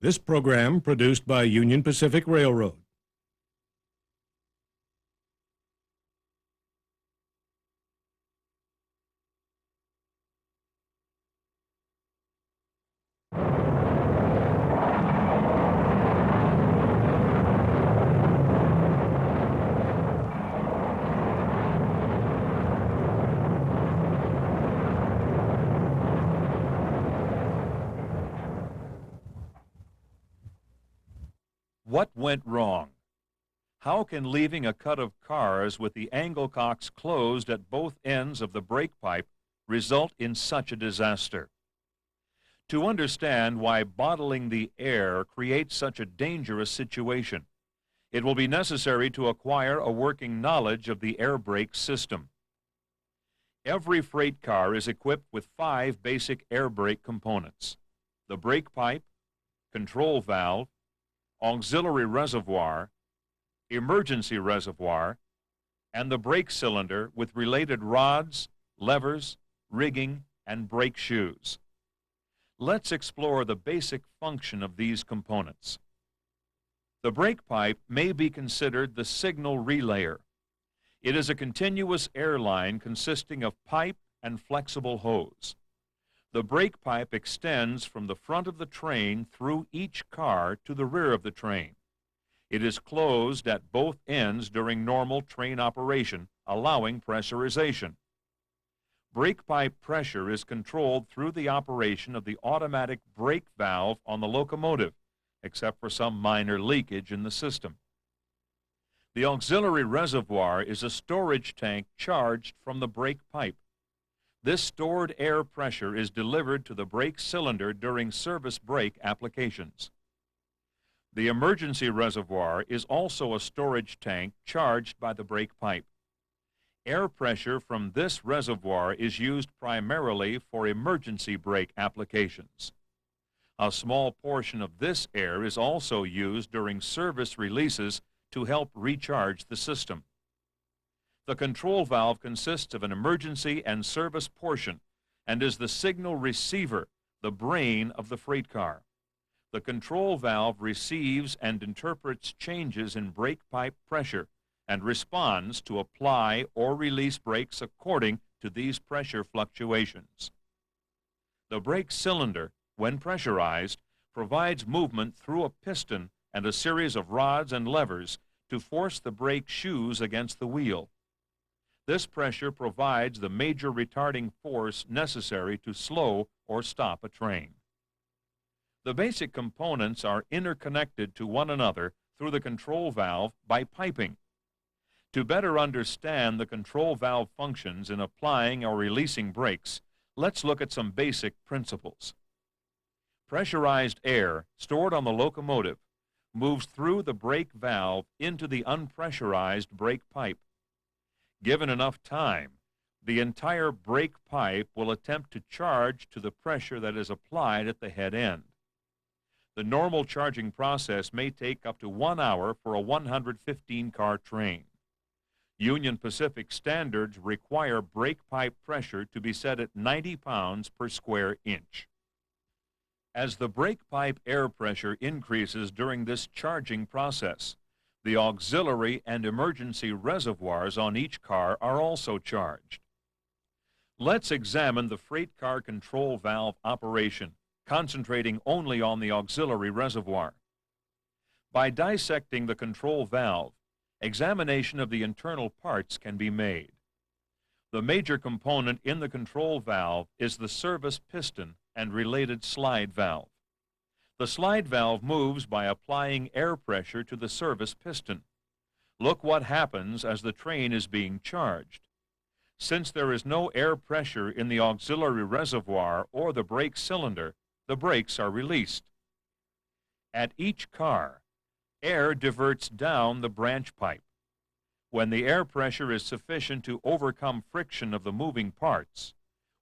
This program produced by Union Pacific Railroad. What went wrong? How can leaving a cut of cars with the angle cocks closed at both ends of the brake pipe result in such a disaster? To understand why bottling the air creates such a dangerous situation, it will be necessary to acquire a working knowledge of the air brake system. Every freight car is equipped with 5 basic air brake components: the brake pipe, control valve, auxiliary reservoir, emergency reservoir, and the brake cylinder with related rods, levers, rigging, and brake shoes. Let's explore the basic function of these components. The brake pipe may be considered the signal relayer. It is a continuous air line consisting of pipe and flexible hose. The brake pipe extends from the front of the train through each car to the rear of the train. It is closed at both ends during normal train operation, allowing pressurization. Brake pipe pressure is controlled through the operation of the automatic brake valve on the locomotive, except for some minor leakage in the system. The auxiliary reservoir is a storage tank charged from the brake pipe. This stored air pressure is delivered to the brake cylinder during service brake applications. The emergency reservoir is also a storage tank charged by the brake pipe. Air pressure from this reservoir is used primarily for emergency brake applications. A small portion of this air is also used during service releases to help recharge the system. The control valve consists of an emergency and service portion and is the signal receiver, the brain of the freight car. The control valve receives and interprets changes in brake pipe pressure and responds to apply or release brakes according to these pressure fluctuations. The brake cylinder, when pressurized, provides movement through a piston and a series of rods and levers to force the brake shoes against the wheel. This pressure provides the major retarding force necessary to slow or stop a train. The basic components are interconnected to one another through the control valve by piping. To better understand the control valve functions in applying or releasing brakes, let's look at some basic principles. Pressurized air stored on the locomotive moves through the brake valve into the unpressurized brake pipe. Given enough time, the entire brake pipe will attempt to charge to the pressure that is applied at the head end. The normal charging process may take up to 1 hour for a 115-car train. Union Pacific standards require brake pipe pressure to be set at 90 pounds per square inch. As the brake pipe air pressure increases during this charging process, the auxiliary and emergency reservoirs on each car are also charged. Let's examine the freight car control valve operation, concentrating only on the auxiliary reservoir. By dissecting the control valve, examination of the internal parts can be made. The major component in the control valve is the service piston and related slide valve. The slide valve moves by applying air pressure to the service piston. Look what happens as the train is being charged. Since there is no air pressure in the auxiliary reservoir or the brake cylinder, the brakes are released. At each car, air diverts down the branch pipe. When the air pressure is sufficient to overcome friction of the moving parts,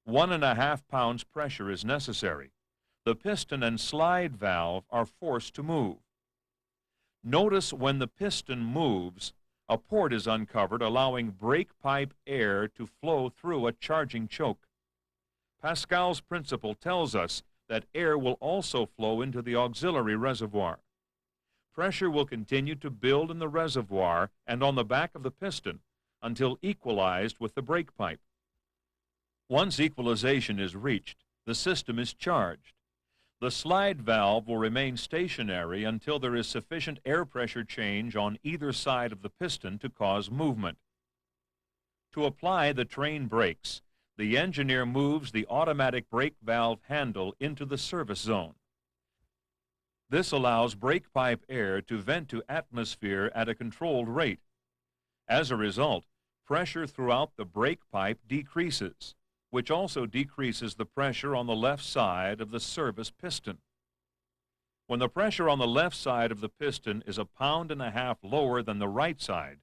1.5 pounds pressure is necessary. The piston and slide valve are forced to move. Notice when the piston moves, a port is uncovered, allowing brake pipe air to flow through a charging choke. Pascal's principle tells us that air will also flow into the auxiliary reservoir. Pressure will continue to build in the reservoir and on the back of the piston until equalized with the brake pipe. Once equalization is reached, the system is charged. The slide valve will remain stationary until there is sufficient air pressure change on either side of the piston to cause movement. To apply the train brakes, the engineer moves the automatic brake valve handle into the service zone. This allows brake pipe air to vent to atmosphere at a controlled rate. As a result, pressure throughout the brake pipe decreases, which also decreases the pressure on the left side of the service piston. When the pressure on the left side of the piston is 1.5 pounds lower than the right side,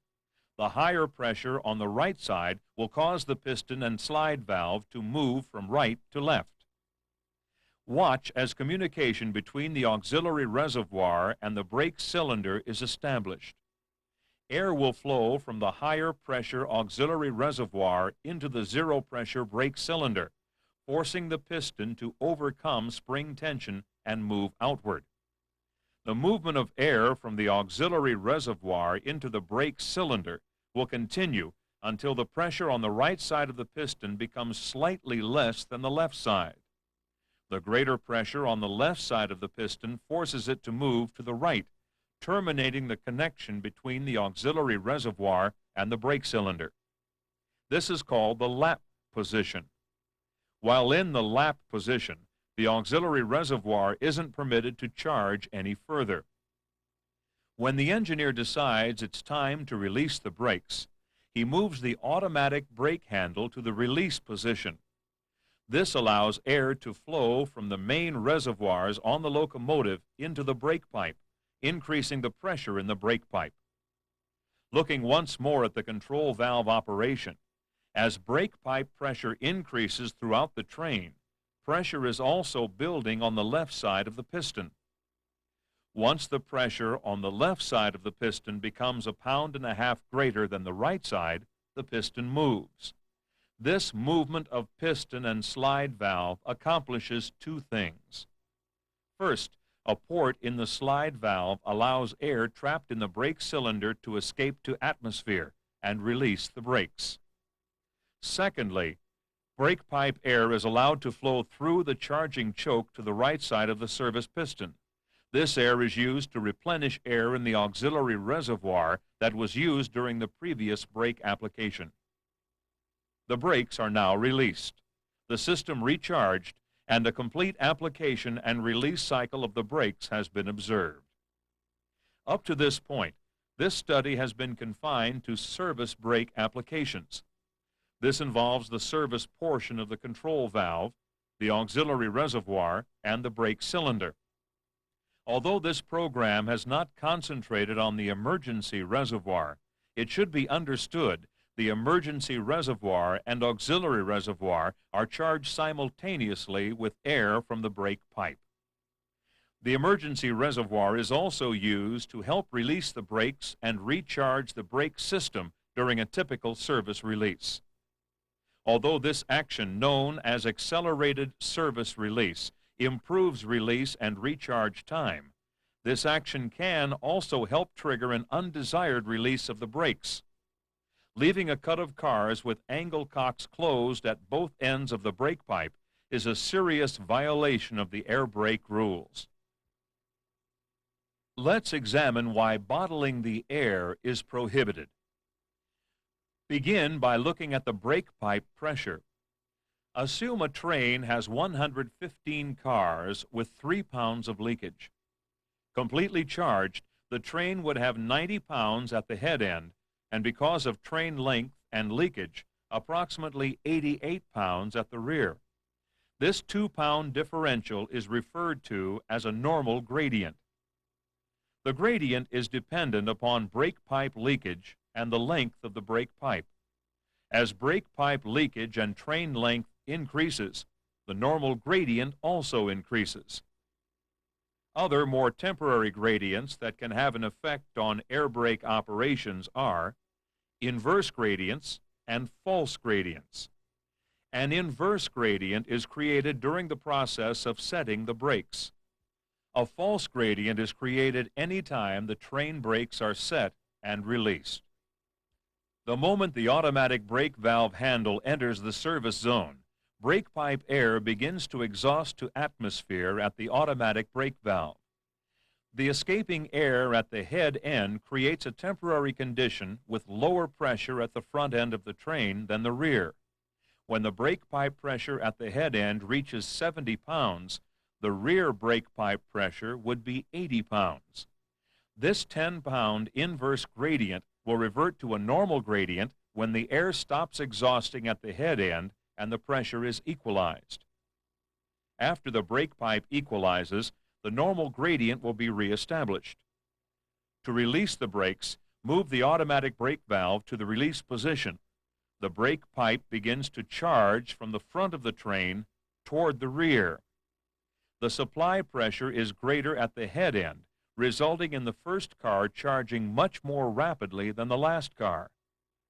the higher pressure on the right side will cause the piston and slide valve to move from right to left. Watch as communication between the auxiliary reservoir and the brake cylinder is established. Air will flow from the higher pressure auxiliary reservoir into the zero pressure brake cylinder, forcing the piston to overcome spring tension and move outward. The movement of air from the auxiliary reservoir into the brake cylinder will continue until the pressure on the right side of the piston becomes slightly less than the left side. The greater pressure on the left side of the piston forces it to move to the right, terminating the connection between the auxiliary reservoir and the brake cylinder. This is called the lap position. While in the lap position, the auxiliary reservoir isn't permitted to charge any further. When the engineer decides it's time to release the brakes, he moves the automatic brake handle to the release position. This allows air to flow from the main reservoirs on the locomotive into the brake pipe, increasing the pressure in the brake pipe. Looking once more at the control valve operation, as brake pipe pressure increases throughout the train, pressure is also building on the left side of the piston. Once the pressure on the left side of the piston becomes 1.5 pounds greater than the right side, the piston moves. This movement of piston and slide valve accomplishes two things. First, a port in the slide valve allows air trapped in the brake cylinder to escape to atmosphere and release the brakes. Secondly, brake pipe air is allowed to flow through the charging choke to the right side of the service piston. This air is used to replenish air in the auxiliary reservoir that was used during the previous brake application. The brakes are now released, the system recharged, and a complete application and release cycle of the brakes has been observed. Up to this point, this study has been confined to service brake applications. This involves the service portion of the control valve, the auxiliary reservoir, and the brake cylinder. Although this program has not concentrated on the emergency reservoir, it should be understood the emergency reservoir and auxiliary reservoir are charged simultaneously with air from the brake pipe. The emergency reservoir is also used to help release the brakes and recharge the brake system during a typical service release. Although this action, known as accelerated service release, improves release and recharge time, this action can also help trigger an undesired release of the brakes. Leaving a cut of cars with angle cocks closed at both ends of the brake pipe is a serious violation of the air brake rules. Let's examine why bottling the air is prohibited. Begin by looking at the brake pipe pressure. Assume a train has 115 cars with 3 pounds of leakage. Completely charged, the train would have 90 pounds at the head end, and because of train length and leakage, approximately 88 pounds at the rear. This 2-pound differential is referred to as a normal gradient. The gradient is dependent upon brake pipe leakage and the length of the brake pipe. As brake pipe leakage and train length increases, the normal gradient also increases. Other more temporary gradients that can have an effect on air brake operations are inverse gradients and false gradients. An inverse gradient is created during the process of setting the brakes. A false gradient is created any time the train brakes are set and released. The moment the automatic brake valve handle enters the service zone, brake pipe air begins to exhaust to atmosphere at the automatic brake valve. The escaping air at the head end creates a temporary condition with lower pressure at the front end of the train than the rear. When the brake pipe pressure at the head end reaches 70 pounds, the rear brake pipe pressure would be 80 pounds. This 10-pound inverse gradient will revert to a normal gradient when the air stops exhausting at the head end and the pressure is equalized. After the brake pipe equalizes, the normal gradient will be reestablished. To release the brakes, move the automatic brake valve to the release position. The brake pipe begins to charge from the front of the train toward the rear. The supply pressure is greater at the head end, resulting in the first car charging much more rapidly than the last car.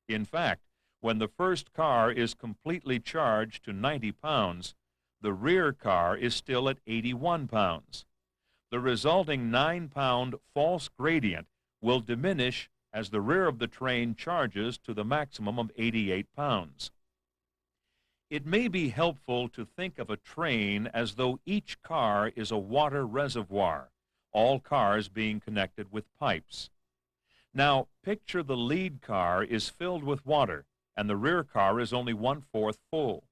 In fact, when the first car is completely charged to 90 pounds, the rear car is still at 81 pounds. The resulting 9-pound false gradient will diminish as the rear of the train charges to the maximum of 88 pounds. It may be helpful to think of a train as though each car is a water reservoir, all cars being connected with pipes. Now, picture the lead car is filled with water and the rear car is only 1/4 full.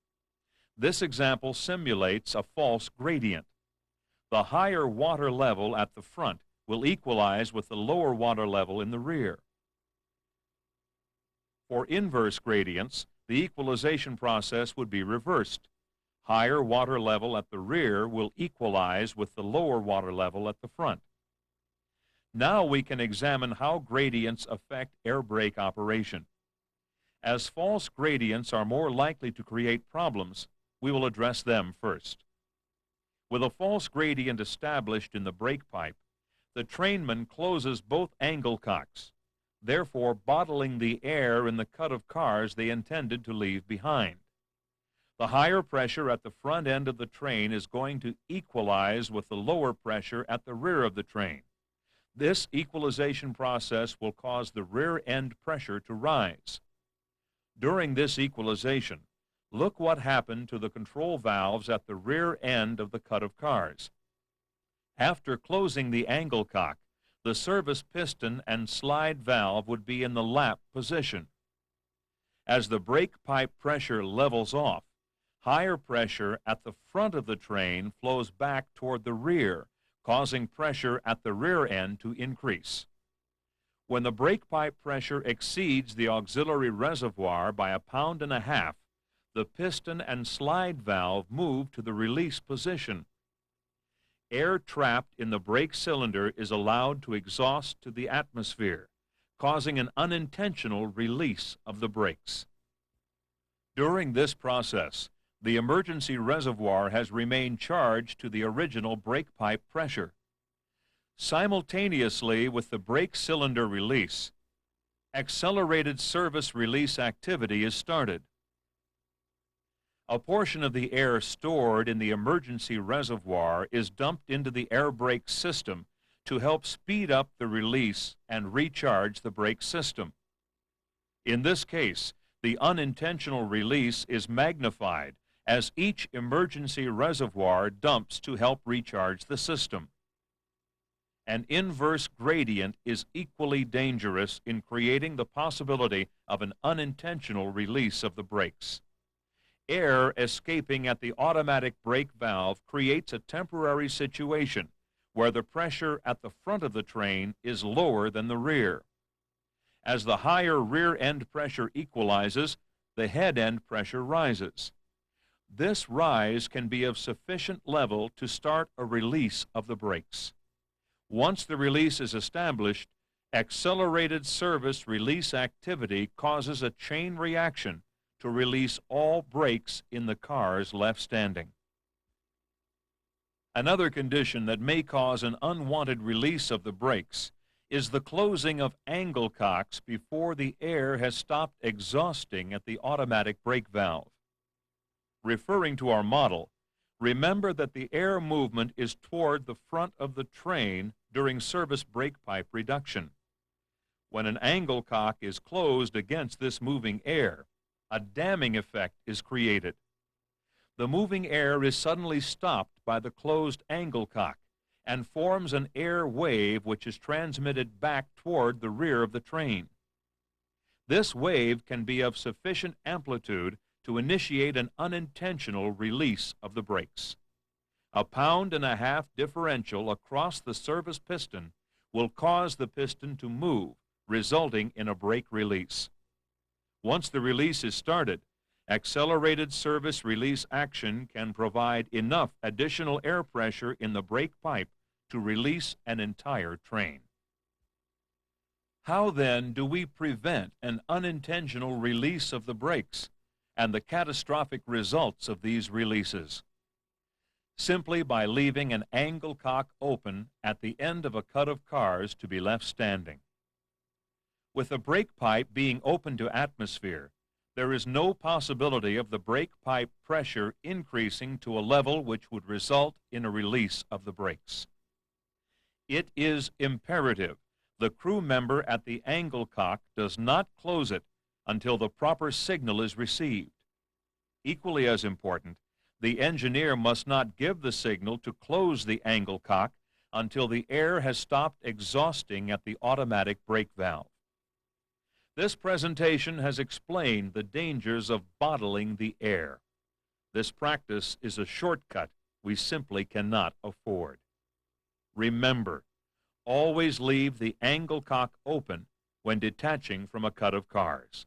This example simulates a false gradient. The higher water level at the front will equalize with the lower water level in the rear. For inverse gradients, the equalization process would be reversed. Higher water level at the rear will equalize with the lower water level at the front. Now we can examine how gradients affect air brake operation. As false gradients are more likely to create problems, we will address them first. With a false gradient established in the brake pipe, the trainman closes both angle cocks, therefore bottling the air in the cut of cars they intended to leave behind. The higher pressure at the front end of the train is going to equalize with the lower pressure at the rear of the train. This equalization process will cause the rear end pressure to rise. During this equalization, look what happened to the control valves at the rear end of the cut of cars. After closing the angle cock, the service piston and slide valve would be in the lap position. As the brake pipe pressure levels off, higher pressure at the front of the train flows back toward the rear, causing pressure at the rear end to increase. When the brake pipe pressure exceeds the auxiliary reservoir by 1.5 pounds, the piston and slide valve move to the release position. Air trapped in the brake cylinder is allowed to exhaust to the atmosphere, causing an unintentional release of the brakes. During this process, the emergency reservoir has remained charged to the original brake pipe pressure. Simultaneously with the brake cylinder release, accelerated service release activity is started. A portion of the air stored in the emergency reservoir is dumped into the air brake system to help speed up the release and recharge the brake system. In this case, the unintentional release is magnified as each emergency reservoir dumps to help recharge the system. An inverse gradient is equally dangerous in creating the possibility of an unintentional release of the brakes. Air escaping at the automatic brake valve creates a temporary situation where the pressure at the front of the train is lower than the rear. As the higher rear end pressure equalizes, the head end pressure rises. This rise can be of sufficient level to start a release of the brakes. Once the release is established, accelerated service release activity causes a chain reaction to release all brakes in the cars left standing. Another condition that may cause an unwanted release of the brakes is the closing of angle cocks before the air has stopped exhausting at the automatic brake valve. Referring to our model, remember that the air movement is toward the front of the train during service brake pipe reduction. When an angle cock is closed against this moving air, a damming effect is created. The moving air is suddenly stopped by the closed angle cock and forms an air wave which is transmitted back toward the rear of the train. This wave can be of sufficient amplitude to initiate an unintentional release of the brakes. A 1.5 pound differential across the service piston will cause the piston to move, resulting in a brake release. Once the release is started, accelerated service release action can provide enough additional air pressure in the brake pipe to release an entire train. How then do we prevent an unintentional release of the brakes and the catastrophic results of these releases? Simply by leaving an angle cock open at the end of a cut of cars to be left standing. With the brake pipe being open to atmosphere, there is no possibility of the brake pipe pressure increasing to a level which would result in a release of the brakes. It is imperative the crew member at the angle cock does not close it until the proper signal is received. Equally as important, the engineer must not give the signal to close the angle cock until the air has stopped exhausting at the automatic brake valve. This presentation has explained the dangers of bottling the air. This practice is a shortcut we simply cannot afford. Remember, always leave the angle cock open when detaching from a cut of cars.